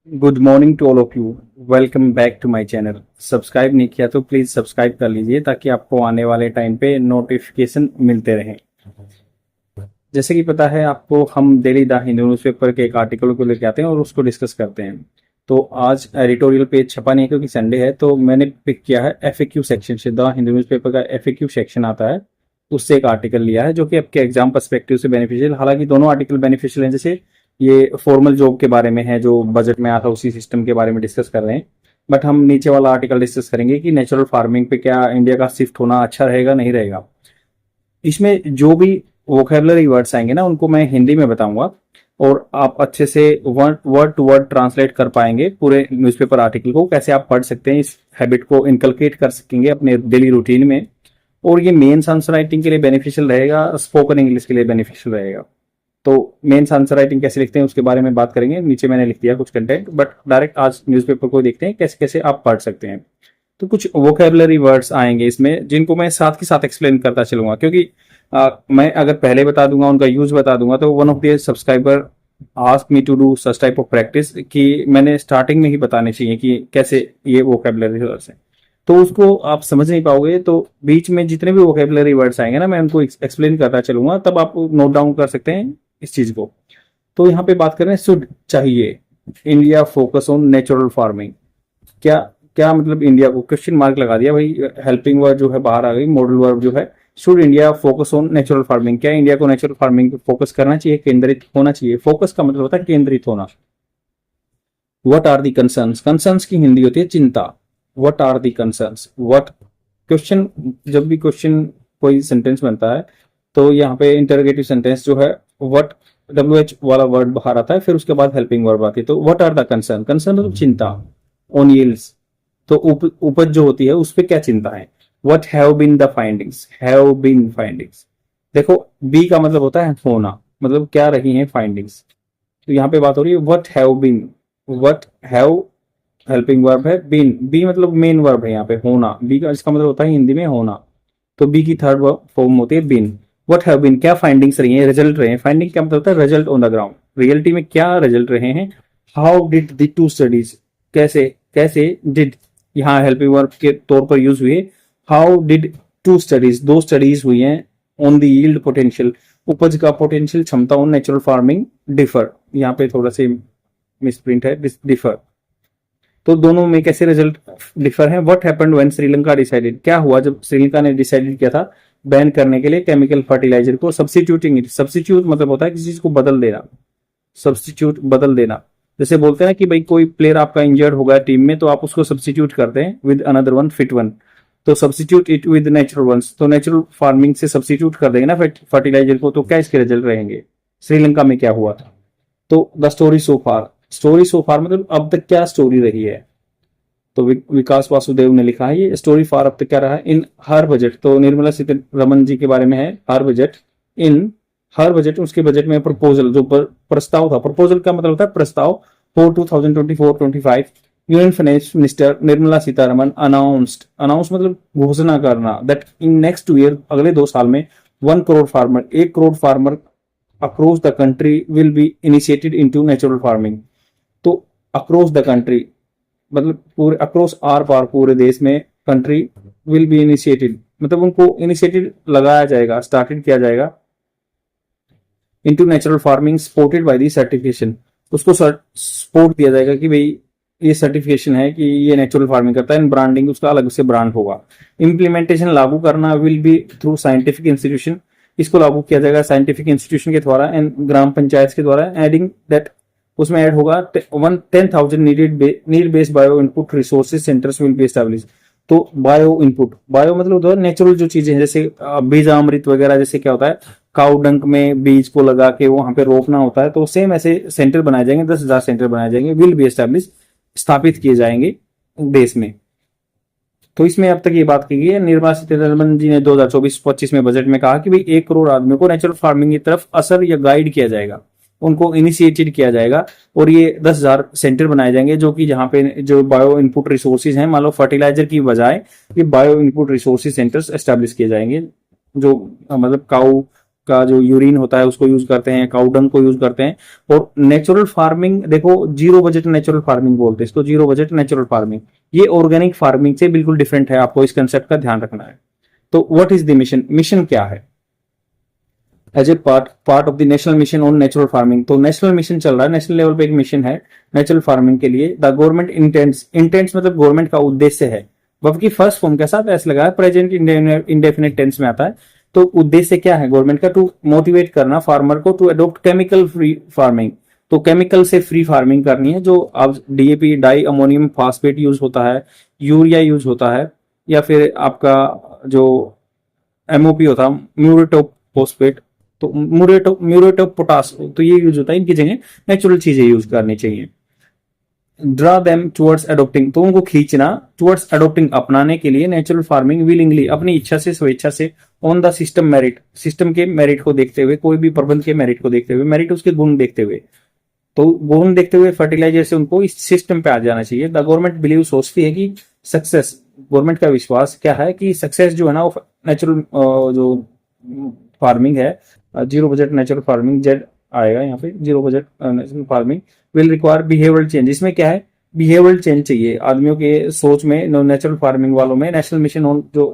Good morning to all of you. Welcome back to my channel. Subscribe नहीं किया तो please subscribe कर लीजिए ताकि आपको आने वाले टाइम पे नोटिफिकेशन मिलते रहें। जैसे कि पता है आपको, हम डेली द हिंदू न्यूज़पेपर के एक आर्टिकल को लेकर आते हैं और उसको डिस्कस करते हैं। तो आज एडिटोरियल पेज छपा नहीं है क्योंकि संडे है, तो मैंने पिक किया है एफएक्यू सेक्शन से। द हिंदू न्यूज़पेपर का एफएक्यू सेक्शन आता है, उससे एक आर्टिकल लिया है जो कि आपके एग्जाम पर्सपेक्टिव से बेनिफिशियल। हालांकि दोनों आर्टिकल बेनिफिशियल हैं। जैसे ये फॉर्मल जॉब के बारे में है जो बजट में आता है, उसी सिस्टम के बारे में डिस्कस कर रहे हैं। बट हम नीचे वाला आर्टिकल डिस्कस करेंगे कि नेचुरल फार्मिंग पे क्या इंडिया का शिफ्ट होना अच्छा रहेगा नहीं रहेगा। इसमें जो भी वोकेबलरी वर्ड्स आएंगे ना, उनको मैं हिंदी में बताऊंगा और आप अच्छे से वर्ड टू वर्ड ट्रांसलेट कर पाएंगे पूरे न्यूज़पेपर आर्टिकल को। कैसे आप पढ़ सकते हैं, इस हैबिट को इनकलकेट कर सकेंगे अपने डेली रूटीन में। और ये मेंस आंसर राइटिंग के लिए बेनिफिशियल रहेगा, स्पोकन इंग्लिश के लिए बेनिफिशियल रहेगा। तो मेंस आंसर राइटिंग कैसे लिखते हैं उसके बारे में बात करेंगे। नीचे मैंने लिख दिया कुछ कंटेंट, बट डायरेक्ट आज न्यूज़पेपर को देखते हैं कैसे कैसे आप पढ़ सकते हैं। तो कुछ वोकेबलरी वर्ड्स आएंगे इसमें जिनको मैं साथ के साथ एक्सप्लेन करता चलूंगा, क्योंकि मैं अगर पहले बता दूंगा, उनका यूज बता दूंगा, तो one of the subscriber ask me to do such type of practice कि मैंने स्टार्टिंग में ही बताने चाहिए कि कैसे ये वोकेबलरी वर्ड्स हैं। तो उसको आप समझ नहीं पाओगे, तो बीच में जितने भी वोकेबलरी वर्ड्स आएंगे ना, मैं उनको एक्सप्लेन करता चलूंगा, तब आप नोट डाउन कर सकते हैं इस चीज को। तो यहाँ पे बात करें शुड चाहिए, India focus on natural farming. क्या क्या मतलब इंडिया को क्वेश्चन मार्क लगा दिया भाई, हेल्पिंग वर्ब जो है बाहर आ गई, मॉडल वर्ब जो है। Should India focus on natural farming, क्या इंडिया को नेचुरल फार्मिंग पे फोकस करना चाहिए, केंद्रित होना चाहिए। फोकस का मतलब होता है केंद्रित होना। What are the concerns, concerns की हिंदी होती है चिंता। What are the concerns, what question, जब भी क्वेश्चन कोई सेंटेंस बनता है तो यहाँ पे इंटरोगेटिव सेंटेंस जो है व्हाट WH वाला वर्ड बाहर आता है, फिर उसके बाद हेल्पिंग वर्ब आती है। तो what are the concern, concern मतलब चिंता। ऑन यील्ड्स, तो उपज जो होती है उस पर क्या चिंता है। What have been the findings, have been findings. देखो बी का मतलब होता है होना, मतलब क्या रही हैं फाइंडिंग्स। तो यहाँ पे बात हो रही है what have been, what have helping verb है, बीन बी मतलब मेन वर्ब है यहाँ पे होना। बी का इसका मतलब होता है हिंदी में होना, तो बी की थर्ड फॉर्म होती है बीन। व्हाट हैव बीन, क्या फाइंडिंग्स रही हैं, रिजल्ट रहे हैं। फाइंडिंग क्या मतलब होता है, result on the ground, reality में क्या रिजल्ट रहे हैं। How did the two studies, कैसे कैसे डिड यहाँ हेल्पिंग वर्ब के तौर पर यूज हुई है। हाउ डिड टू स्टडीज, दो स्टडीज हुई हैं। ऑन द यील्ड पोटेंशियल, उपज का पोटेंशियल क्षमता। ऑन नेचुरल फार्मिंग डिफर, यहाँ पे थोड़ा सा मिसप्रिंट है, डिफर। तो दोनों में कैसे रिजल्ट डिफर है। What happened when Sri Lanka decided, क्या हुआ जब श्रीलंका ने डिसाइडेड किया था बैन करने के लिए केमिकल फर्टिलाइजर को। सब्स्टिट्यूटिंग इट, सब्स्टिट्यूट मतलब होता है किसी चीज को बदल देना, सब्स्टिट्यूट बदल देना। जैसे बोलते हैं ना कि भाई कोई प्लेयर आपका इंजर्ड हो गया टीम में, तो आप उसको सब्स्टिट्यूट करते हैं with another one fit one. तो substitute it with natural ones, तो नेचुरल फार्मिंग से सब्स्टिट्यूट कर देंगे ना फर्टिलाइजर को। तो क्या इसके रिजल्ट रहेंगे, श्रीलंका में क्या हुआ था। तो the story so far, story so far मतलब अब तक क्या स्टोरी रही है। तो विकास वासुदेव ने लिखा है ये स्टोरी फार अब तक क्या रहा है। इन हर बजट, तो निर्मला सीतारमण जी के बारे में है हर बजट। इन हर बजट, उसके बजट में प्रपोजल जो प्रस्ताव था, प्रपोजल का मतलब होता है प्रस्ताव, for 2024-25 union finance minister Nirmala Sitharaman announced, announce मतलब घोषणा करना, दैट इन नेक्स्ट 2 ईयर, अगले 2 साल में 1 crore farmer, 1 crore farmer across the country will be initiated into natural farming. तो अक्रॉस द कंट्री मतलब पूरे अक्रॉस आर पार पूरे देश में, कंट्री विल बी इनिशिएटेड मतलब उनको इनिशिएटेड लगाया जाएगा, स्टार्टेड किया जाएगा। Into natural farming supported by the certification, उसको सपोर्ट दिया जाएगा कि भाई ये सर्टिफिकेशन है कि ये नेचुरल फार्मिंग करता है। ब्रांडिंग, उसका अलग से ब्रांड होगा। इम्प्लीमेंटेशन लागू करना will be through scientific institution, इसको लागू किया जाएगा साइंटिफिक इंस्टीट्यूशन के द्वारा एंड ग्राम पंचायत के द्वारा। एडिंग दैट, उसमें ऐड होगा 10,000 need based bio input resources centres will be establish. तो बायो इनपुट, बायो मतलब होता है नेचुरल जो चीजें हैं, जैसे बीजामृत वगैरह, जैसे क्या होता है काउ डंक में बीज को लगा के वहां पे रोपना होता है, तो सेम ऐसे सेंटर बनाए जाएंगे, 10,000 सेंटर बनाए जाएंगे, विल बी एस्टैब्लिश स्थापित किए जाएंगे देश में। तो इसमें अब तक ये बात की गई है। निर्मला सीतारमण जी ने 2024-25 में बजट में कहा कि भाई 1 करोड़ आदमियों को नेचुरल फार्मिंग की तरफ असर या गाइड किया जाएगा, उनको इनिशिएटेड किया जाएगा। और ये 10,000 सेंटर बनाए जाएंगे जो कि जहां पे जो बायो इनपुट रिसोर्सेज हैं, मान लो फर्टिलाइजर की बजाय ये bio input resources centres establish किए जाएंगे, जो मतलब काऊ का जो यूरिन होता है उसको यूज करते हैं, काउ डंग को यूज करते हैं। और नेचुरल फार्मिंग देखो, जीरो बजट नेचुरल फार्मिंग बोलते हैं इसको, जीरो बजट नेचुरल फार्मिंग, ये ऑर्गेनिक फार्मिंग से बिल्कुल डिफरेंट है, आपको इस कंसेप्ट का ध्यान रखना है। तो what is the mission, mission क्या है? As a part of the national mission on natural farming, तो नेशनल मिशन चल रहा है, नेशनल लेवल पे एक मिशन है नेचुरल फार्मिंग के लिए। द गवर्नमेंट इंटेंट्स मतलब गवर्नमेंट का उद्देश्य है, वर्ब की फर्स्ट फॉर्म के साथ एस लगा है, प्रेजेंट इंडेफिनिट टेंस में आता है। तो उद्देश्य क्या है गवर्नमेंट का? टू मोटिवेट करना फार्मर को to adopt chemical free farming, तो केमिकल से फ्री फार्मिंग करनी है। जो अब DAP di ammonium phosphate use होता है, यूरिया यूज होता है, या फिर आपका जो एमओपी होता है म्यूरेटोप फोस्फेट, तो म्यूरेटोप पोटास, तो ये यूज होता है। इनकी जगह नेचुरल चीजें यूज करनी चाहिए। ड्रा देम टुवर्ड्स अडोप्टिंग, तो उनको खींचना टुवर्ड्स अडोप्टिंग, अपनाने के लिए नेचुरल फार्मिंग विलिंगली, अपनी इच्छा से स्वेच्छा से, on the system merit, system के मेरिट को देखते हुए, कोई भी प्रबंध के मेरिट को देखते हुए, मेरिट उसके गुण देखते हुए, तो गुण देखते हुए फर्टिलाइजर से उनको इस सिस्टम पे आ जाना चाहिए। द गवर्नमेंट बिलीव, सोचती है कि सक्सेस, गवर्नमेंट का विश्वास क्या है कि सक्सेस जो है ना वो नेचुरल जो फार्मिंग है, zero budget natural farming, Z आएगा यहाँ पे, zero budget natural farming will require behavioural change, इसमें क्या है बिहेवियरल चेंज चाहिए आदमियों के सोच में। नेचुरल फार्मिंग वालों में नेशनल मिशन ऑन जो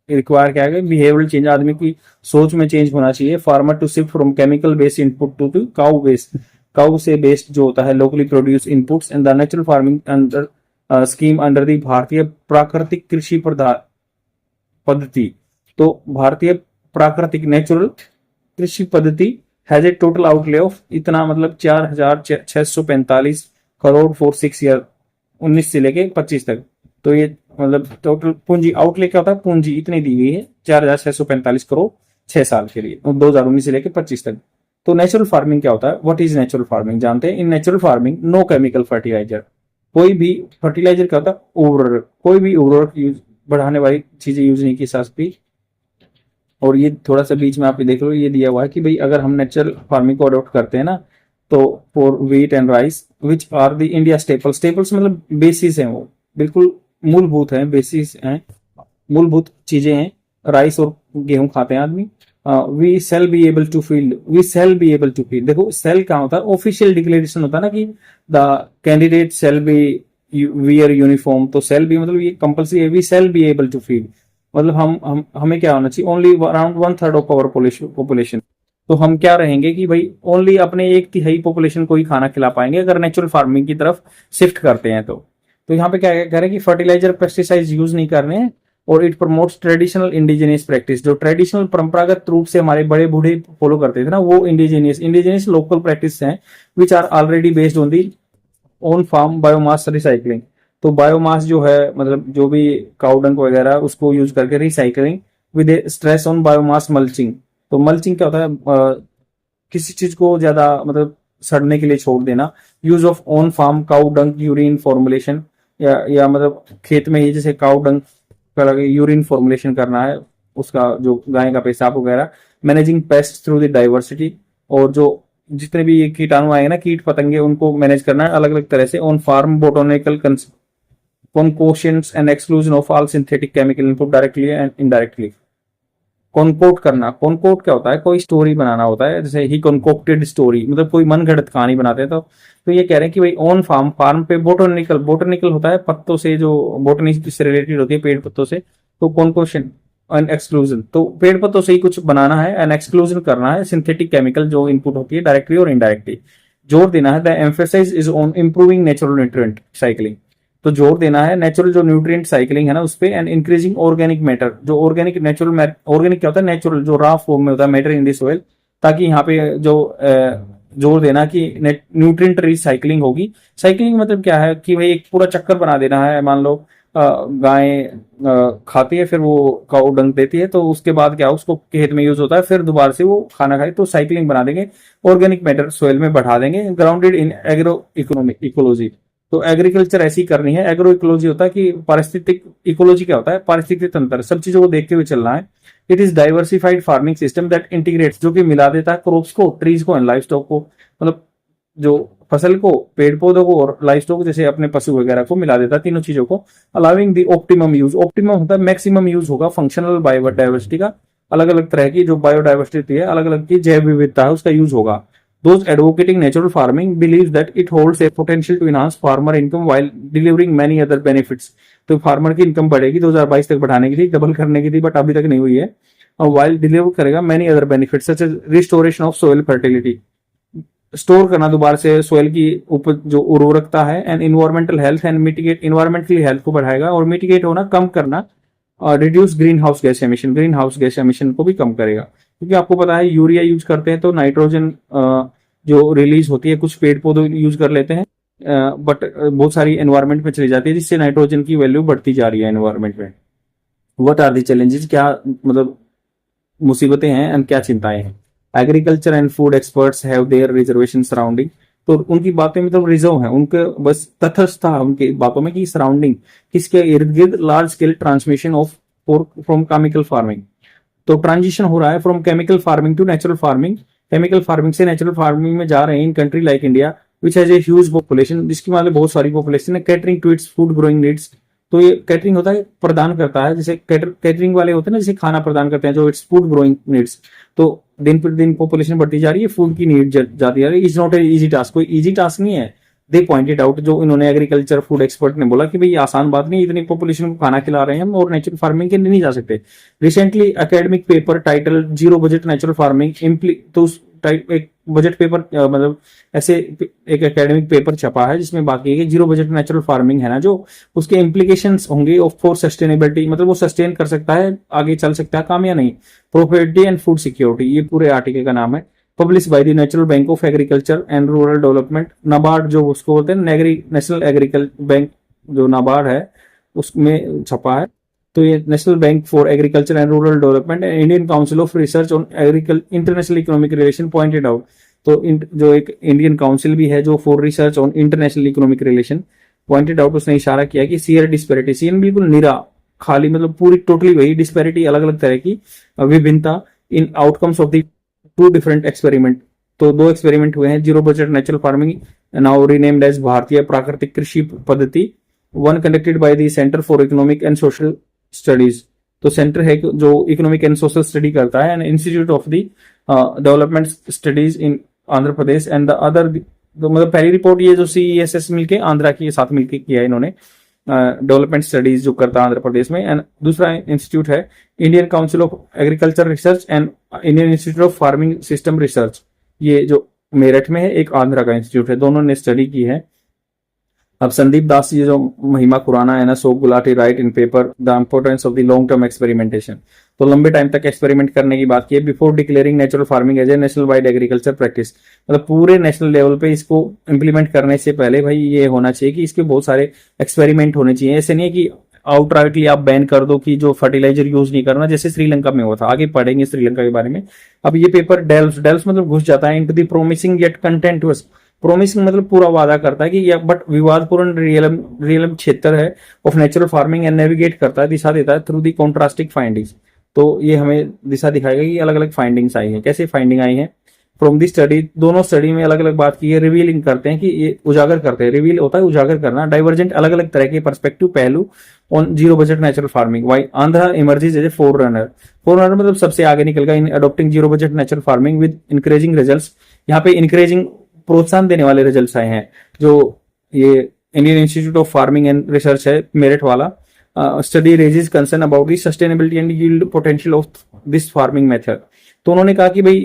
रिक्वायर क्या है बिहेवियरल चेंज, आदमी की सोच में चेंज होना चाहिए। Farmer to shift from chemical based input to cow based, cow से बेस्ड जो होता है locally produce inputs in the natural farming under scheme under the Bharatiya Prakritik Krishi पद्धति। तो भारतीय प्राकृतिक नेचुरल कृषि पद्धति has a total outlay of इतना, मतलब 4,645 करोड़ फॉर 6 ईयर, 19 से लेके 25 तक। तो ये मतलब टोटल पूंजी, आउटले क्या होता है, पूंजी इतनी दी गई है 4,645 करोड़ 6 साल के लिए, 2019 से लेके 25 तक। तो नेचुरल फार्मिंग क्या होता है, व्हाट इज नेचुरल फार्मिंग जानते हैं। In natural farming no chemical fertiliser, कोई भी फर्टिलाइजर क्या होता है, उर्वरक, कोई भी उर्वरक यूज बढ़ाने वाली चीजें यूज नहीं की जा सकती। और ये थोड़ा सा बीच में आप देख लो, ये दिया हुआ है कि भाई अगर हम नेचुरल फार्मिंग को अडॉप्ट करते हैं ना, तो for wheat and rice which are the India staples, staples मतलब बेसिस हैं, वो बिल्कुल मूलभूत हैं, बेसिस हैं, मूलभूत चीजें हैं। राइस और गेहूं खाते हैं आदमी। We shall be able to field, we shall be able to field, देखो सेल क्या होता है, ऑफिशियल डिक्लेरेशन होता है ना कि the candidate shall be wear uniform, तो सेल बी मतलब ये कंपल्सरी है। We shall be able to field मतलब हमें क्या होना चाहिए, only around 1/3 of our population, तो हम क्या रहेंगे कि भाई ओनली अपने 1/3 पॉपुलेशन को ही खाना खिला पाएंगे अगर नेचुरल फार्मिंग की तरफ शिफ्ट करते हैं। तो यहाँ पे क्या कह रहे हैं कि फर्टिलाइजर पेस्टिसाइड यूज नहीं करने हैं। और it promotes traditional indigenous practice, जो ट्रेडिशनल परंपरागत रूप से हमारे बड़े बूढ़े फॉलो करते थे ना, वो इंडिजिनियस लोकल प्रैक्टिस हैं which are already based on the on farm biomass recycling. तो बायोमास जो है मतलब जो भी काउ डंग वगैरह उसको यूज करके recycling with stress on biomass mulching. तो मल्चिंग क्या होता है, किसी चीज को ज्यादा मतलब सड़ने के लिए छोड़ देना। Use of on farm cow dung urine formulation, या मतलब खेत में ही जैसे काउ डंग का यूरिन फॉर्मुलेशन करना है, उसका जो गाय का पेशाब वगैरह। Managing paste through the diversity, और जो जितने भी ये कीटाणु आएंगे ना, कीट पतंगे, उनको मैनेज करना है अलग अलग तरह से। On farm botanical concoctions and exclusion of all synthetic chemical input directly and indirectly। कॉनकोट करना, कॉनकोट क्या होता है, कोई स्टोरी बनाना होता है, जैसे ही कॉन्कोक्टेड स्टोरी मतलब कोई मन घड़त कहानी बनाते हैं। तो ये कह रहे हैं कि भाई ऑन फार्म, फार्म पे बोटोनिकल होता है पत्तों से, जो बोटनी से रिलेटेड होती है पेड़ पत्तों से। तो कॉन्कोशन एंड एक्सक्लूजन, तो पेड़ पत्तों से ही कुछ बनाना है, एंड एक्सक्लूजन करना है सिंथेटिक केमिकल जो इनपुट होती है डायरेक्टली और इनडायरेक्टली। जोर देना है, the emphasise is on improving natural nutrient cycling, तो जोर देना है नेचुरल जो न्यूट्रिएंट साइकिलिंग है ना उस पे, एंड इंक्रीजिंग ऑर्गेनिक मैटर, जो ऑर्गेनिक नेचुरल ऑर्गेनिक क्या होता है, नेचुरल जो रॉ फॉर्म में होता है मैटर इन द सॉइल, ताकि यहाँ पे जो जोर देना कि न्यूट्रिएंट रिसाइकलिंग होगी। साइकिलिंग मतलब क्या है कि भाई एक पूरा चक्कर बना देना है। मान लो गाय खाती है, फिर वो काऊ डंग देती है, तो उसके बाद क्या उसको खेत में यूज होता है, फिर दोबारा से वो खाना खाए, तो साइकिलिंग बना देंगे, ऑर्गेनिक मैटर सोइल में बढ़ा देंगे। Grounded in agro economic ecology, तो एग्रीकल्चर ऐसी करनी है। एग्रो इकोलॉजी होता है कि पारिस्थितिक, इकोलॉजी क्या होता है, पारिस्थितिक तंत्र, सब चीजों को देखते हुए चलना है। It is diversified farming system that integrates, जो कि मिला देता है क्रॉप्स को, ट्रीज को एंड लाइफ स्टॉक को, मतलब जो फसल को, पेड़ पौधों को और लाइफ स्टॉक जैसे अपने पशु वगैरह को मिला देता है, तीनों चीजों को। Allowing the optimum use, optimum होता है मैक्सिमम यूज होगा फंक्शनल बायोडाइवर्सिटी का, अलग अलग तरह की जो बायोडाइवर्सिटी है, अलग अलग की जैव विविधता है, उसका यूज होगा। Those advocating natural farming believes that it holds a potential to enhance farmer income while delivering many other benefits। तो फार्मर की इनकम बढ़ेगी, 2022 तक बढ़ाने की थी, डबल करने की थी, बट अभी तक नहीं हुई है। और वाइल डिलीवर करेगा many other benefits such as restoration of soil fertility, store करना दोबारा से सोइल की उपज जो उर्वरकता है, and environmental health and mitigate, environmentally health को बढ़ाएगा और मिटिगेट होना कम करना, और reduce green house gas emission, green house gas emission को भी कम करेगा। क्योंकि आपको पता है यूरिया यूज करते हैं तो नाइट्रोजन जो रिलीज होती है, कुछ पेड़ पौधे यूज कर लेते हैं, बट बहुत सारी एनवायरमेंट में चली जाती है, जिससे नाइट्रोजन की वैल्यू बढ़ती जा रही है एनवायरमेंट में। व्हाट आर दी चैलेंजेस, क्या मतलब मुसीबतें हैं एंड क्या चिंताएं हैं। Agriculture and food experts have their reservation surrounding, तो उनकी बातें मतलब रिजर्व है, उनके बस तटस्थ उनकी बातों में कि सराउंडिंग किसके इर्द गिर्द large scale transmission of from chemical farming, तो ट्रांजिशन हो रहा है from chemical farming to natural farming, chemical farming से नेचुरल फार्मिंग में जा रहे हैं in country like India which has a huge population, जिसकी मतलब बहुत सारी पॉपुलेशन है, catering to its food growing needs. तो ये कैटरिंग होता है, प्रदान करता है, जैसे कैटरिंग वाले होते हैं ना, जैसे खाना प्रदान करते हैं, जो इट्स फूड ग्रोइंग नीड्स। तो दिन पर दिन पॉपुलेशन बढ़ती जा रही है, फूड की नीड जाती जा रही है। Is not a easy task, कोई इजी टास्क नहीं है। दे पॉइंटेड आउट, जो इन्होंने एग्रीकल्चर फूड एक्सपर्ट ने बोला कि भाई आसान बात नहीं, इतनी पॉपुलेशन को खाना खिला रहे हैं हम और नेचुरल फार्मिंग के नहीं जा सकते। Recently academic paper title zero budget natural farming, तो उस टाइप एक बजट पेपर मतलब ऐसे एक एकेडमिक पेपर छपा है जिसमें बाकी है कि जीरो बजट नेचुरल फार्मिंग है ना, जो उसके इम्प्लीकेशंस होंगे ऑफ फॉर सस्टेनेबिलिटी, मतलब वो सस्टेन कर सकता है, आगे चल सकता है काम या नहीं, प्रोस्पेरिटी एंड फूड सिक्योरिटी, ये पूरे आर्टिकल का नाम है। Publish by the natural bank of agriculture and rural development, NABARD जो उसको बोलते हैं, नेशनल एग्रीकल्चर बैंक जो नाबार्ड है उसमें छपा है। तो ये national bank for agriculture and rural development and Indian council of research on international economic relation pointed out, तो जो एक इंडियन काउंसिल भी है जो for research on international economic relation pointed out, उसने इशारा किया कि सीयर डिस्पैरिटी, सीएन बिल्कुल निरा खाली मतलब पूरी टोटली वही डिस्पैरिटी, अलग अलग तरह की विभिन्नता in outcomes of the two different experiment. तो दो एक्सपेरिमेंट हुए हैं, zero budget natural farming now renamed as Bharatiya Prakritik Krishi Paddhati, one conducted by the centre for economic and social studies, तो सेंटर है जो इकोनॉमिक एंड सोशल स्टडी करता है, and institute of the development studies in Andhra Pradesh and the other, तो मतलब पहली report ये जो CESS मिलके आंध्रा के साथ मिलके किया है इन्होंने, डेवलपमेंट स्टडीज जो करता है आंध्र प्रदेश में, एंड दूसरा इंस्टीट्यूट है Indian council of agriculture research and Indian institute of farming system research, ये जो मेरठ में है, एक आंध्रा का इंस्टीट्यूट है, दोनों ने स्टडी की है। अब संदीप दास जी जो महिमा खुराना है ना, so Gulati right in paper the importance of the long term experimentation, तो लंबे टाइम तक एक्सपेरिमेंट करने की बात की है। Before declaring natural farming as a national wide agriculture practice, मतलब पूरे नेशनल लेवल पे इसको इंप्लीमेंट करने से पहले भाई ये होना चाहिए कि इसके बहुत सारे एक्सपेरिमेंट होने चाहिए। ऐसे नहीं है कि आउटराइटली आप बैन कर दो कि जो फर्टिलाइजर यूज नहीं करना, जैसे श्रीलंका में हुआ था, आगे पढ़ेंगे श्रीलंका के बारे में। अब ये पेपर डेल्व्स मतलब घुस जाता है into the promising yet contentious, promising मतलब पूरा वादा करता है कि यह बट विवादपूर्ण रियलम क्षेत्र है of natural farming and navigate करता है, दिशा देता है थ्रू दी कॉन्ट्रास्टिक फाइंडिंग्स। तो ये हमें दिशा दिखाएगा कि अलग अलग फाइंडिंग्स आई हैं, कैसे फाइंडिंग आई है फ्रॉम दी स्टडी, दोनों स्टडी में अलग अलग बात की है, रिवीलिंग करते हैं कि ये उजागर करते हैं, रिवील होता है उजागर करना, डाइवर्जेंट अलग अलग तरह के पर्सपेक्टिव पहलू on zero budget natural farming, why Andhra emerges as a forerunner मतलब सबसे आगे निकल गया in adopting zero budget natural farming with encouraging results. यहाँ पे इंकरेजिंग प्रोत्साहन देने वाले रिजल्ट्स आए हैं, जो ये Indian institute of farming and research है मेरठ वाला, study raises concern about the sustainability and yield potential of this farming method. तो उन्होंने कहा कि भाई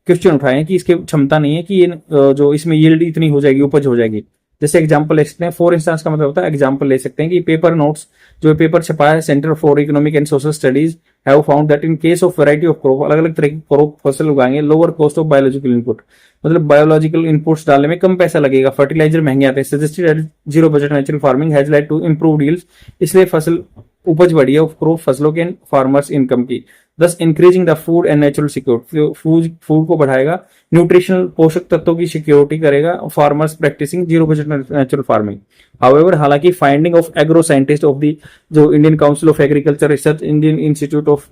क्वेश्चन उठाए कि इसकी क्षमता नहीं है कि ये जो इसमें यील्ड इतनी हो जाएगी, उपज हो जाएगी। जैसे एग्जांपल ले सकते हैं, फॉर इंस्टेंस का मतलब होता है एग्जांपल ले सकते हैं कि पेपर नोट्स जो पेपर छपा है centre for economic and social studies have found that in case of variety of crop, अलग अलग तरह की क्रॉप फसल उगाएंगे, lower cost of biological input, मतलब बायोलॉजिकल इनपुट्स डालने में कम पैसा लगेगा, फर्टिलाइजर महंगे आते हैं, suggested zero budget natural farming has led to improved yields, इसलिए फसल उपज बढ़ी है ऑफ क्रॉप फसलों के फार्मर्स इनकम की, दस increasing the food and natural security, food को बढ़ाएगा, न्यूट्रिशनल पोषक तत्वों की सिक्योरिटी करेगा, farmers practicing zero budget natural farming. However हालांकि finding of agro scientist of the जो Indian council of agriculture research, Indian institute of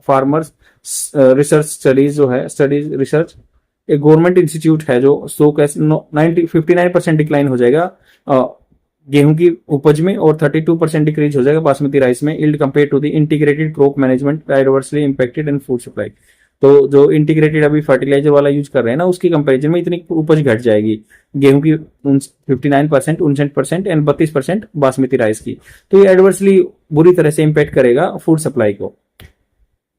farmers research studies जो है स्टडीज रिसर्च एक गवर्नमेंट इंस्टीट्यूट है जो सो कैसे 59% डिक्लाइन हो जाएगा गेहूं की उपज में और 32% डिक्रीज हो जाएगा बासमती राइस में yield compare to the integrated crop management adversely impacted in food supply. तो जो इंटीग्रेटेड अभी फर्टिलाइजर वाला यूज कर रहे हैं ना, उसकी कंपेरिजन में इतनी उपज घट जाएगी गेहूं की 59%, 59% एंड 32% बासमती राइस की। तो ये एडवर्सली बुरी तरह से इंपैक्ट करेगा फूड सप्लाई को।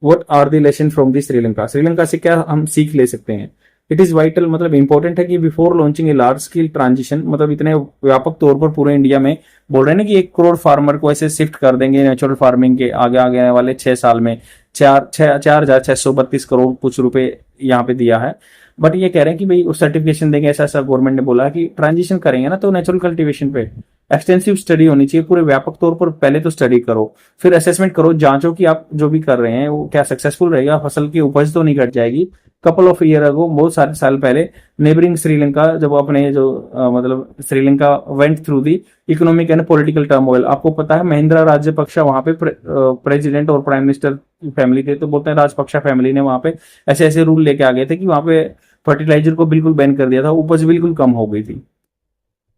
What are the lesson from the Sri Lanka, Sri Lanka से क्या हम सीख ले सकते हैं। इट इज वाइटल, मतलब इंपॉर्टेंट है कि before launching a large scale transition, मतलब इतने व्यापक तौर पर पूरे इंडिया में बोल रहे हैं ना कि 1 करोड़ फार्मर को ऐसे शिफ्ट कर देंगे नेचुरल फार्मिंग के, आगे आगे वाले 6 साल में 4,632 करोड़ कुछ रुपए यहाँ पे दिया है। बट ये कह रहे हैं कि भाई उस सर्टिफिकेशन देंगे, ऐसा ऐसा गवर्नमेंट ने बोला कि ट्रांजिशन करेंगे ना तो नेचुरल कल्टीवेशन पे एक्सटेंसिव स्टडी होनी चाहिए पूरे व्यापक तौर पर। पहले तो स्टडी करो, फिर असेसमेंट करो, जांचो कि आप जो भी कर रहे हैं वो क्या सक्सेसफुल रहेगा, फसल की उपज तो नहीं घट जाएगी। कपल ऑफ ईयर अगो, बहुत सारे साल पहले, नेबरिंग श्रीलंका जब अपने जो मतलब Sri Lanka went through the economic and political turmoil. आपको पता है महिंद्रा राजपक्षा वहां पे प्रेसिडेंट और प्राइम मिनिस्टर फैमिली थे, तो बोलते हैं राजपक्षा फैमिली ने वहां पे ऐसे ऐसे रूल लेके आ गए थे कि वहां पे फर्टिलाइजर को बिल्कुल बैन कर दिया था, उपज बिल्कुल कम हो गई थी।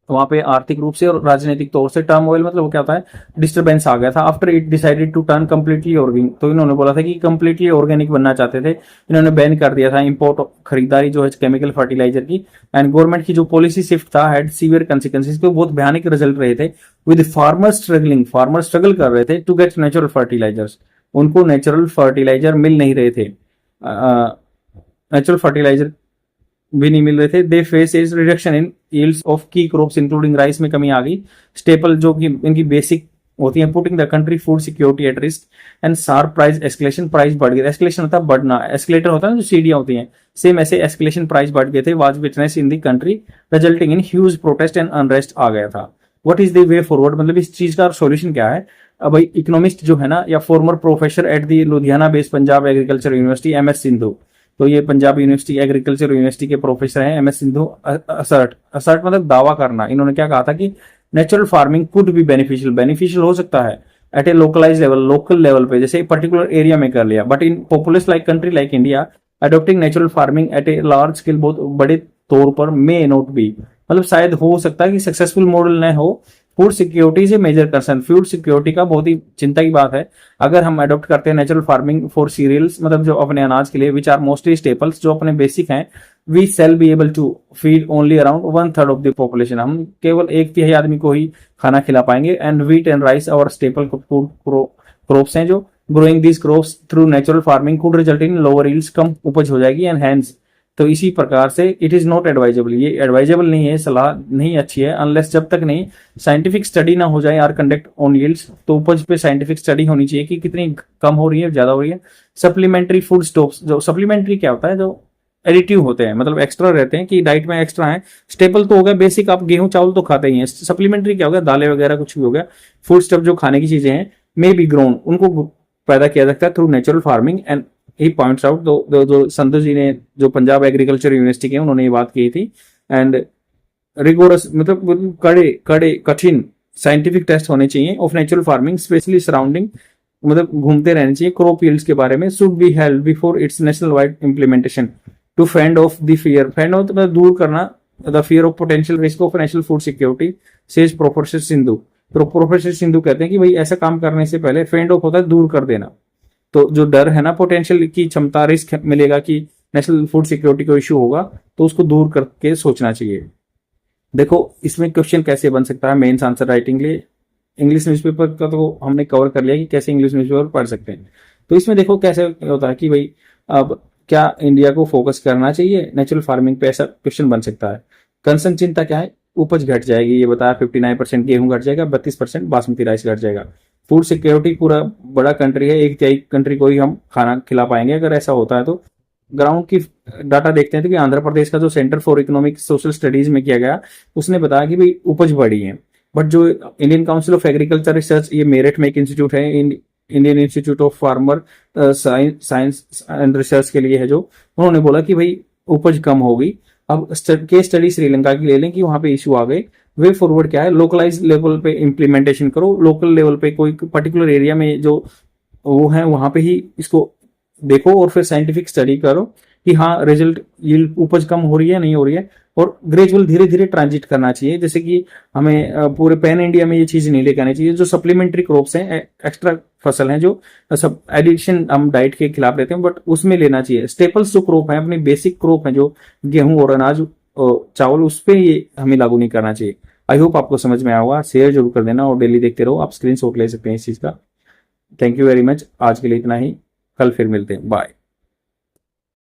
तो वहां पे आर्थिक रूप से और राजनीतिक तौर से टर्मोइल, मतलब वो क्या होता है, डिस्टर्बेंस आ गया था। After it decided to turn completely organic, तो इन्होंने बोला था कि कम्प्लीटली ऑर्गेनिक बनना चाहते थे, इन्होंने बैन कर दिया था इंपोर्ट खरीदारी जो है केमिकल फर्टिलाइजर की। एंड गवर्नमेंट की जो पॉलिसी शिफ्ट था हैड सीवियर कंसिक्वेंसेस, तो बहुत भयानक रिजल्ट रहे थे। With farmer struggling, farmer struggle कर रहे थे टू गेट नेचुरल फर्टिलाइजर्स, उनको नेचुरल फर्टिलाइजर मिल नहीं रहे थे, नेचुरल फर्टिलाइजर भी नहीं मिल रहे थे। They face is reduction in yields of की क्रॉप्स इंक्लूडिंग राइस में कमी आ गई, स्टेपल जो कि इनकी बेसिक होती है, putting the country food security at risk. And sharp price escalation, price बढ़ गया, एस्केलेशन होता है बढ़ना, एस्केलेटर होता है ना जो सीढ़ियां होती हैं, सेम ऐसे एस्केलेशन प्राइस बढ़ गए थे। Was witness in the country resulting in huge protest and unrest आ गया था। What is the way forward, मतलब इस चीज का सॉल्यूशन क्या है। अब भाई इकोनॉमिस्ट जो है ना, या farmer professor at the Ludhiana based Punjab agriculture university MS Sindhu, तो ये पंजाब यूनिवर्सिटी एग्रीकल्चर यूनिवर्सिटी के प्रोफेसर हैं MS सिंधु, असर्ट, असर्ट मतलब दावा करना। इन्होंने क्या कहा था कि natural farming could be beneficial, beneficial हो सकता है एट ए लोकलाइज लेवल, लोकल लेवल पे, जैसे पर्टिकुलर एरिया में कर लिया। But in populace like country like India adopting natural farming eight A large scale, बहुत बड़े तौर पर, मे नॉट बी, मतलब शायद हो सकता है कि सक्सेसफुल मॉडल न हो। फूड सिक्योरिटी से मेजर कंसर्न, फूड सिक्योरिटी का बहुत ही चिंता की बात है। अगर हम अडॉप्ट करते हैं नेचुरल फार्मिंग फॉर सीरियल्स, मतलब जो अपने अनाज के लिए, विच आर मोस्टली स्टेपल्स, जो अपने बेसिक हैं, we shall be able to feed only around 1/3 of the population, हम केवल 1/3 आदमी को ही खाना खिला पाएंगे। एंड व्हीट एंड राइस और स्टेपल फूड क्रॉप्स हैं, जो growing these crops through natural farming could result in lower yields, कम उपज हो जाएगी। एंड हैंस, तो इसी प्रकार से इट इज नॉट एडवाइजेबल, ये एडवाइजेबल नहीं है, सलाह नहीं अच्छी है, अनलेस जब तक नहीं साइंटिफिक स्टडी ना हो जाए आर कंडक्ट ऑन यील्ड्स, तो उपज पे साइंटिफिक स्टडी होनी चाहिए कि कितनी कम हो रही है, ज्यादा हो रही है। सप्लीमेंट्री फूड स्टॉक्स, जो सप्लीमेंट्री क्या होता है, जो एडिटिव होते हैं, मतलब एक्स्ट्रा रहते हैं कि डाइट में एक्स्ट्रा है। स्टेपल तो हो गया बेसिक, आप गेहूं चावल तो खाते ही हैं। सप्लीमेंट्री क्या हो गया, दालें वगैरह कुछ भी हो गया, फूड स्टफ जो खाने की चीजें हैं, मे बी ग्रोन, उनको पैदा किया जाता है through natural farming. And he points out, जो संतोष जी ने, जो पंजाब एग्रीकल्चर यूनिवर्सिटी के, उन्होंने ये बात की थी। एंड रिगोरस, मतलब कड़े कठिन साइंटिफिक टेस्ट होने चाहिए of natural farming, specially surrounding, मतलब घूमते रहने चाहिए क्रॉप यील्ड्स के बारे में। Should be held before its national wide implementation to fend off the fear, fend off मतलब दूर करना, the fear of potential risk of national food security, says professor Sindhu. तो प्रोफेसर सिंधु कहते हैं कि भाई ऐसा काम करने से पहले फेंड ऑफ होता है दूर कर देना, तो जो डर है ना पोटेंशियल की क्षमता, रिस्क मिलेगा कि नेशनल फूड सिक्योरिटी को इश्यू होगा, तो उसको दूर करके सोचना चाहिए। देखो इसमें क्वेश्चन कैसे बन सकता है मेंस आंसर राइटिंग लिए, इंग्लिश न्यूज़पेपर का तो हमने कवर कर लिया कि कैसे इंग्लिश न्यूज़पेपर पढ़ सकते हैं। तो इसमें देखो कैसे होता है कि भाई अब क्या इंडिया को फोकस करना चाहिए नेचुरल फार्मिंग पे, ऐसा क्वेश्चन बन सकता है। कंसर्न चिंता क्या है, उपज घट जाएगी, ये बताया 59% गेहूं घट जाएगा, 32% बासमती राइस घट जाएगा। फूड सिक्योरिटी, पूरा बड़ा कंट्री है, 1/3 कंट्री को ही हम खाना खिला पाएंगे अगर ऐसा होता है तो। ग्राउंड की डाटा देखते हैं तो कि आंध्र प्रदेश का जो centre for economic social studies में किया गया, उसने बताया कि भाई उपज बढ़ी है। बट जो Indian council of agriculture research, ये मेरठ में एक इंस्टीट्यूट है, Indian institute of farmer science and research के लिए है, जो उन्होंने बोला कि भाई उपज कम होगी। अब केस स्टडी श्रीलंका की ले लें कि वहां पे इश्यू आ गए। वे फॉरवर्ड क्या है, लोकलाइज लेवल पे इम्प्लीमेंटेशन करो, लोकल लेवल पे कोई पर्टिकुलर एरिया में जो वो है वहां पे ही इसको देखो और फिर साइंटिफिक स्टडी करो कि हाँ रिजल्ट यील्ड उपज कम हो रही है नहीं हो रही है, और ग्रेजुअल धीरे धीरे ट्रांजिट करना चाहिए। जैसे कि हमें पूरे पैन इंडिया में ये चीज नहीं लेके आनी चाहिए। जो सप्लीमेंट्री क्रॉप्स हैं, एक्स्ट्रा फसल हैं, जो सब एडिशन हम डाइट के खिलाफ रहते हैं, बट उसमें लेना चाहिए। स्टेपल्स जो क्रॉप है, अपनी बेसिक क्रॉप है जो गेहूं और अनाज चावल, उस पर ये हमें लागू नहीं करना चाहिए। आई होप आपको समझ में आया होगा। शेयर जरूर कर देना और डेली देखते रहो। आप स्क्रीनशॉट ले सकते हैं इस चीज का। Thank you very much. आज के लिए इतना ही, कल फिर मिलते हैं। बाय।